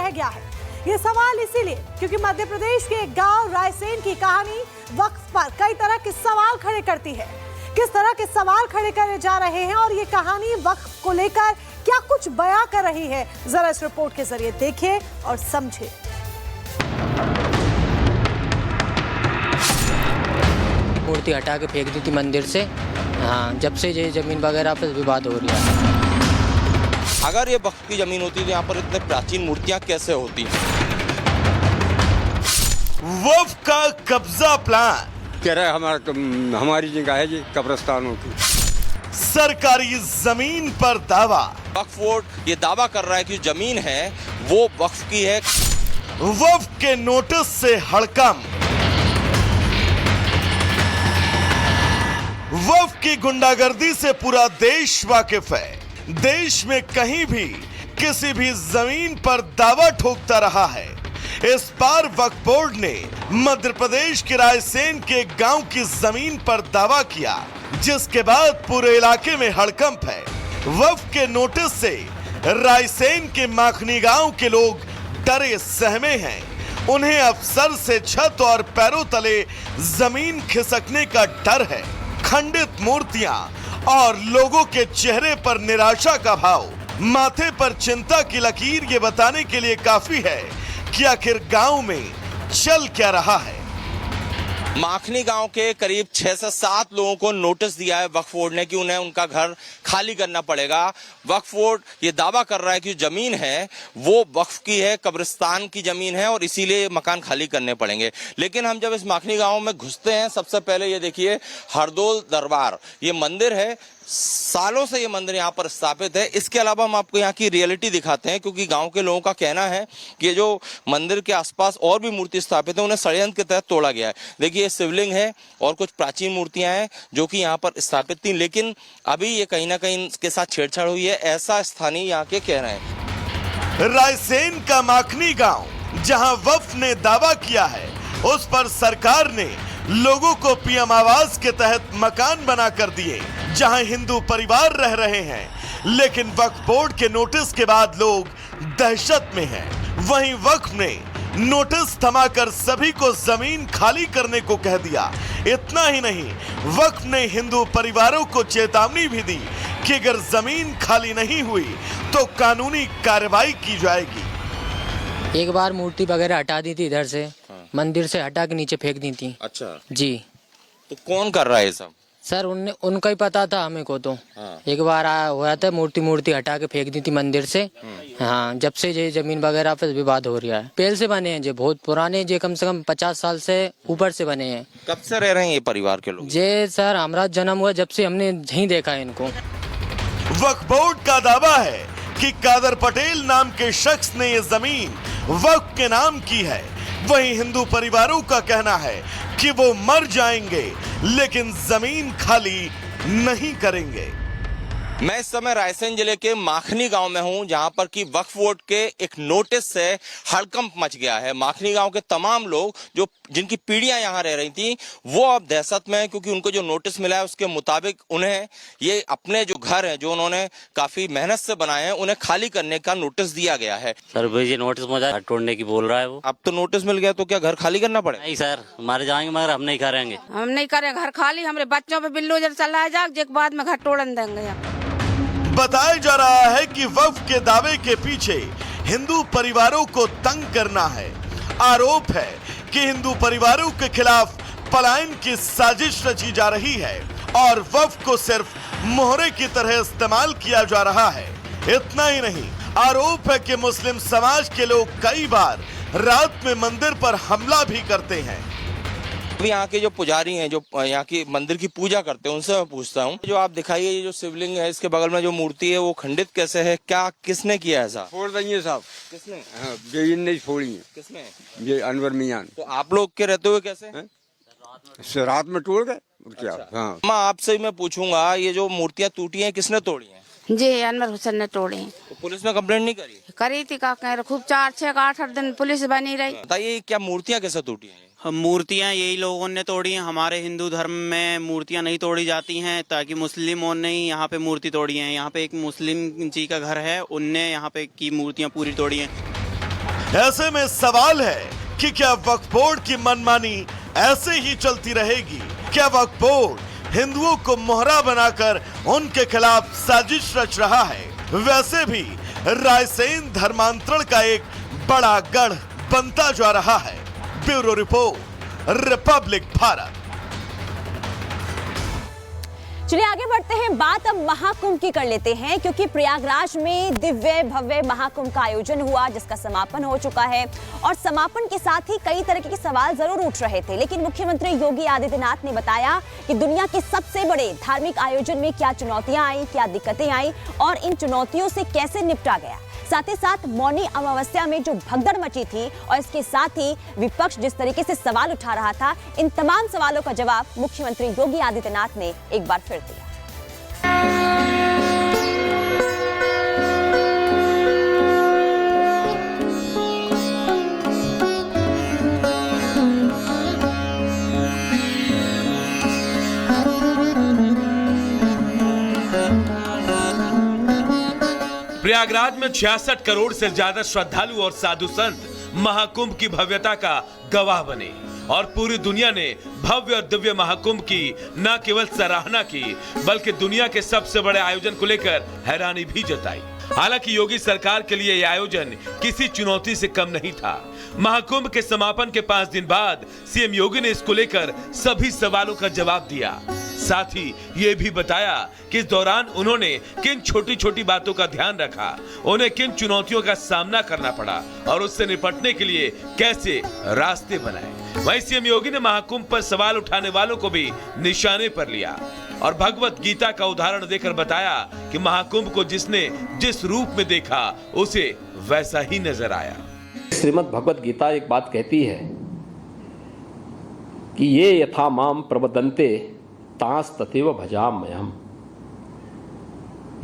रह गया है? ये सवाल इसीलिए क्योंकि मध्य प्रदेश के एक गांव रायसेन की कहानी वक्फ पर कई तरह के सवाल खड़े करती है। किस तरह के सवाल खड़े करे जा रहे हैं और ये कहानी वक्फ को लेकर क्या कुछ बयां कर रही है, जरा इस रिपोर्ट के जरिए देखिए और समझिए। मूर्ति हटा के फेंक दी थी मंदिर से। हाँ, जब से ये जमीन वगैरह पर विवाद हो रहा है। अगर ये वक्फ की जमीन होती तो यहाँ पर इतने प्राचीन मूर्तियां कैसे होती? वक्फ का कब्जा प्लान कह रहा है हमारी जगह है जी कब्रिस्तानों की। सरकारी जमीन पर दावा। वक्फ बोर्ड ये दावा कर रहा है कि जमीन है वो वक्फ की है। वक्फ के नोटिस से हड़कंप। वक्फ की गुंडागर्दी से पूरा देश वाकिफ है। देश में कहीं भी किसी भी जमीन पर दावा ठोकता रहा है। इस बार वक्फ बोर्ड ने मध्य प्रदेश के रायसेन के गांव की जमीन पर दावा किया, जिसके बाद पूरे इलाके में हड़कंप है। वक्फ के नोटिस से रायसेन के माखनी गांव के लोग डरे सहमे हैं। उन्हें अब सर से छत और पैरों तले जमीन खिसकने का डर है। खंडित मूर्तियां और लोगों के चेहरे पर निराशा का भाव, माथे पर चिंता की लकीर ये बताने के लिए काफी है कि आखिर गांव में चल क्या रहा है। माखनी गांव के करीब 6 से 7 लोगों को नोटिस दिया है वक्फ बोर्ड ने कि उन्हें उनका घर खाली करना पड़ेगा। वक्फ बोर्ड ये दावा कर रहा है कि जमीन है वो वक्फ की है, कब्रिस्तान की जमीन है और इसीलिए मकान खाली करने पड़ेंगे। लेकिन हम जब इस माखनी गांव में घुसते हैं, सबसे पहले ये देखिए हरदोल दरबार, ये मंदिर है। सालों से ये मंदिर यहाँ पर स्थापित है। इसके अलावा हम आपको यहाँ की रियलिटी दिखाते हैं, क्योंकि गांव के लोगों का कहना है कि ये जो मंदिर के आसपास और भी मूर्ति स्थापित है उन्हें षड्यंत्र के तहत तोड़ा गया है। देखिए शिवलिंग है और कुछ प्राचीन मूर्तियां हैं जो कि यहाँ पर स्थापित थी, लेकिन अभी ये कहीं ना कहीं इसके साथ छेड़छाड़ हुई है, ऐसा स्थानीय यहाँ के कह रहे हैं। रायसेन का माखनी गांव जहां वक्फ ने दावा किया है, उस पर सरकार ने लोगों को पीएम आवास के तहत मकान बना कर दिए, जहां हिंदू परिवार रह रहे हैं। लेकिन वक्फ बोर्ड के नोटिस के बाद लोग दहशत में हैं। वहीं वक्फ ने नोटिस थमाकर सभी को जमीन खाली करने को कह दिया। इतना ही नहीं, वक्फ ने हिंदू परिवारों को चेतावनी भी दी कि अगर जमीन खाली नहीं हुई तो कानूनी कार्रवाई की जाएगी। एक बार मूर्ति वगैरह हटा दी थी इधर से, मंदिर से हटा के नीचे फेंक दी थी। अच्छा जी। तो कौन कर रहा है ये सब? सर उनका ही पता था हमें को तो। एक बार आया हुआ था, मूर्ति हटा के फेंक दी थी मंदिर से। हाँ, जब से ये जमीन वगैरह पे विवाद हो रहा है। पेल से बने हैं, जो बहुत पुराने, जो कम से कम 50 साल से ऊपर से बने हैं। कब से रह रहे हैं ये परिवार के लोग? जे सर हमारा जन्म हुआ जब से हमने यहीं देखा है इनको। वक्फ बोर्ड का दावा है कि कादर पटेल नाम के शख्स ने ये जमीन वक्फ के नाम की है। वहीं हिंदू परिवारों का कहना है कि वो मर जाएंगे लेकिन जमीन खाली नहीं करेंगे। मैं इस समय रायसेन जिले के माखनी गांव में हूं, जहां पर कि वक्फ बोर्ड के एक नोटिस से हड़कंप मच गया है। माखनी गांव के तमाम लोग जो जिनकी पीढ़ियां यहां रह रही थी वो अब दहशत में है, क्योंकि उनको जो नोटिस मिला है उसके मुताबिक उन्हें ये अपने जो घर हैं जो उन्होंने काफी मेहनत से बनाए हैं उन्हें खाली करने का नोटिस दिया गया है। सर भाई ये नोटिस मुझे तोड़ने की बोल रहा है वो। अब तो नोटिस मिल गया तो क्या घर खाली करना पड़ेगा? नहीं सर, हमारे जाएंगे मगर हम नहीं करेंगे। हम नहीं करेंगे घर खाली, हमारे बच्चों पे बिल्लू जब चला जाए के बाद में घर तोड़न देंगे। बताया जा रहा है कि वक्फ के दावे के पीछे हिंदू परिवारों को तंग करना है। आरोप है कि हिंदू परिवारों के खिलाफ पलायन की साजिश रची जा रही है और वक्फ को सिर्फ मोहरे की तरह इस्तेमाल किया जा रहा है। इतना ही नहीं, आरोप है कि मुस्लिम समाज के लोग कई बार रात में मंदिर पर हमला भी करते हैं। अभी यहाँ के जो पुजारी हैं जो यहाँ की मंदिर की पूजा करते हैं उनसे मैं पूछता हूँ, जो आप दिखाइए ये जो शिवलिंग है इसके बगल में जो मूर्ति है वो खंडित कैसे है, क्या किसने किया ऐसा? छोड़ देंगे साहब। किसने? हाँ, ये नहीं छोड़ी है। किसने? ये अनवर मियां। तो आप लोग के रहते हुए कैसे? रात में टूट गए क्या? अच्छा। हाँ। मैं आपसे मैं पूछूंगा, ये जो मूर्तियाँ टूटी हैं किसने तोड़ी हैं? जी अनवर हुसैन ने तोड़े हैं। तो पुलिस में कंप्लेंट नहीं करी? करी थी का कह रहे, खूब 4, 6, 8 दिन पुलिस बनी रही। बताइए क्या मूर्तियाँ कैसे टूटी हैं? मूर्तियाँ यही लोगों ने तोड़ी हैं। हमारे हिंदू धर्म में मूर्तियाँ नहीं तोड़ी जाती हैं, ताकि मुस्लिमों ने यहाँ पे मूर्ति तोड़ी है। यहाँ पे एक मुस्लिम जी का घर है, उनने यहाँ पे की मूर्तियाँ पूरी तोड़ी हैं। ऐसे में सवाल है कि क्या वक्फ बोर्ड की मनमानी ऐसे ही चलती रहेगी? क्या वक्फ बोर्ड हिंदुओं को मोहरा बनाकर उनके खिलाफ साजिश रच रहा है? वैसे भी रायसेन धर्मांतरण का एक बड़ा गढ़ बनता जा रहा है। Bureau report, Republic Bharat. चलिए आगे बढ़ते हैं, बात अब महाकुंभ की कर लेते हैं, क्योंकि प्रयागराज में दिव्य भव्य महाकुंभ का आयोजन हुआ, जिसका समापन हो चुका है। और समापन के साथ ही कई तरह के सवाल जरूर उठ रहे थे, लेकिन मुख्यमंत्री योगी आदित्यनाथ ने बताया कि दुनिया के सबसे बड़े धार्मिक आयोजन में क्या चुनौतियां आई, क्या दिक्कतें आई और इन चुनौतियों से कैसे निपटा गया। साथ ही साथ मौनी अमावस्या में जो भगदड़ मची थी और इसके साथ ही विपक्ष जिस तरीके से सवाल उठा रहा था, इन तमाम सवालों का जवाब मुख्यमंत्री योगी आदित्यनाथ ने एक बार फिर दिया। प्रयागराज में 66 करोड़ से ज्यादा श्रद्धालु और साधु संत महाकुंभ की भव्यता का गवाह बने और पूरी दुनिया ने भव्य और दिव्य महाकुंभ की न केवल सराहना की, बल्कि दुनिया के सबसे बड़े आयोजन को लेकर हैरानी भी जताई। हालांकि योगी सरकार के लिए यह आयोजन किसी चुनौती से कम नहीं था। महाकुंभ के समापन के 5 दिन बाद सीएम योगी ने इसको लेकर सभी सवालों का जवाब दिया। साथ ही ये भी बताया कि इस दौरान उन्होंने किन छोटी छोटी बातों का ध्यान रखा, उन्हें किन चुनौतियों का सामना करना पड़ा और उससे निपटने के लिए कैसे रास्ते बनाए। वहीं सीएम योगी ने महाकुंभ पर सवाल उठाने वालों को भी निशाने पर लिया और भगवत गीता का उदाहरण देकर बताया कि महाकुंभ को जिसने जिस रूप में देखा उसे वैसा ही नजर आया। श्रीमद् भगवत गीता एक बात कहती है कि ये यथा माम प्रबदन्ते तांस तथैव भजाम्यहम्।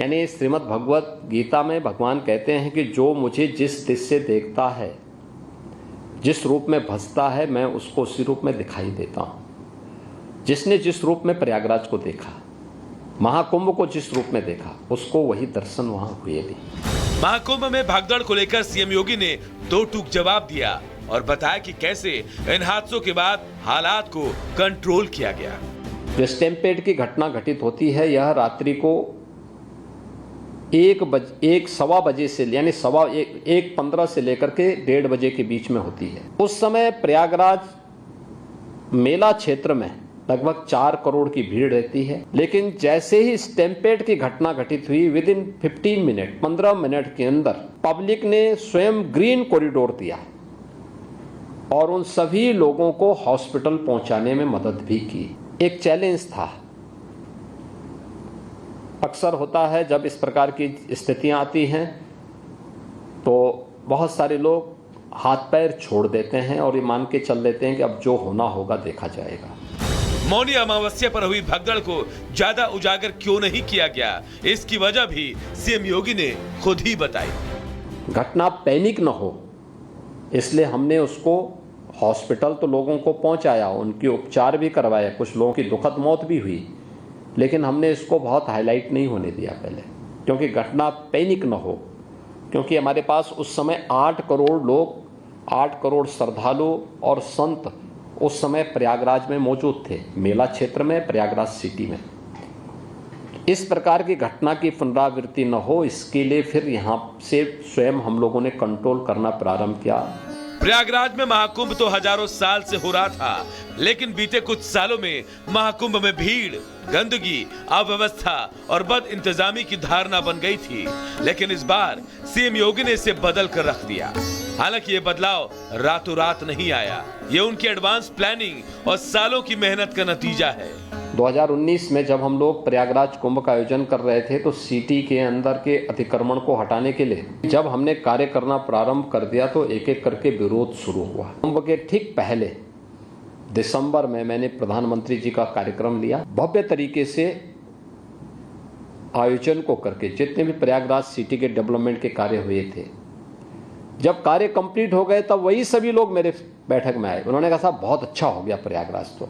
यानी श्रीमद् भगवत गीता में भगवान कहते हैं कि जो मुझे जिस दिश से देखता है, जिस रूप में भजता है, मैं उसको उसी रूप में दिखाई देता हूँ। जिसने जिस रूप में प्रयागराज को देखा, महाकुंभ को जिस रूप में देखा, उसको वही दर्शन वहां हुए भी। महाकुंभ में भागदौड़ को लेकर सीएम योगी ने 2 टूक जवाब दिया और बताया कि कैसे इन हादसों के बाद हालात को कंट्रोल किया गया। जो स्टैम्पेड की घटना घटित होती है, यह रात्रि को 1:15 बजे से यानी 1:15 से लेकर के 1:30 बजे के बीच में होती है। उस समय प्रयागराज मेला क्षेत्र में लगभग 4 करोड़ की भीड़ रहती है, लेकिन जैसे ही स्टैम्पेड की घटना घटित हुई, विदिन 15 मिनट के अंदर पब्लिक ने स्वयं ग्रीन कॉरिडोर दिया और उन सभी लोगों को हॉस्पिटल पहुंचाने में मदद भी की। एक चैलेंज था। अक्सर होता है जब इस प्रकार की स्थितियां आती हैं तो बहुत सारे लोग हाथ पैर छोड़ देते हैं और ये मान के चल लेते हैं कि अब जो होना होगा देखा जाएगा। मौनी अमावस्या पर हुई भगदड़ को ज्यादा उजागर क्यों नहीं किया गया, इसकी वजह भी सीएम योगी ने खुद ही बताई। घटना पैनिक न हो इसलिए हमने उसको हॉस्पिटल तो लोगों को पहुंचाया, उनके उपचार भी करवाया, कुछ लोगों की दुखद मौत भी हुई, लेकिन हमने इसको बहुत हाईलाइट नहीं होने दिया पहले, क्योंकि घटना पैनिक न हो। क्योंकि हमारे पास उस समय 8 करोड़ लोग, 8 करोड़ श्रद्धालु और संत उस समय प्रयागराज में मौजूद थे, मेला क्षेत्र में, प्रयागराज सिटी में। इस प्रकार की घटना की पुनरावृत्ति न हो, इसके लिए फिर यहाँ से स्वयं हम लोगों ने कंट्रोल करना प्रारंभ किया। प्रयागराज में महाकुंभ तो हजारों साल से हो रहा था, लेकिन बीते कुछ सालों में महाकुंभ में भीड़, गंदगी, अव्यवस्था और बद इंतजामी की धारणा बन गई थी। लेकिन इस बार सीएम योगी ने इसे बदल कर रख दिया। हालांकि ये बदलाव रातों रात नहीं आया, ये उनकी एडवांस प्लानिंग और सालों की मेहनत का नतीजा है। 2019 में जब हम लोग प्रयागराज कुंभ का आयोजन कर रहे थे तो सिटी के अंदर के अतिक्रमण को हटाने के लिए जब हमने कार्य करना प्रारंभ कर दिया तो एक एक करके विरोध शुरू हुआ। कुंभ के ठीक पहले दिसंबर में मैंने प्रधानमंत्री जी का कार्यक्रम लिया, भव्य तरीके से आयोजन को करके जितने भी प्रयागराज सिटी के डेवलपमेंट के कार्य हुए थे, जब कार्य कंप्लीट हो गए तब वही सभी लोग मेरे बैठक में आए। उन्होंने कहा साहब बहुत अच्छा हो गया प्रयागराज तो।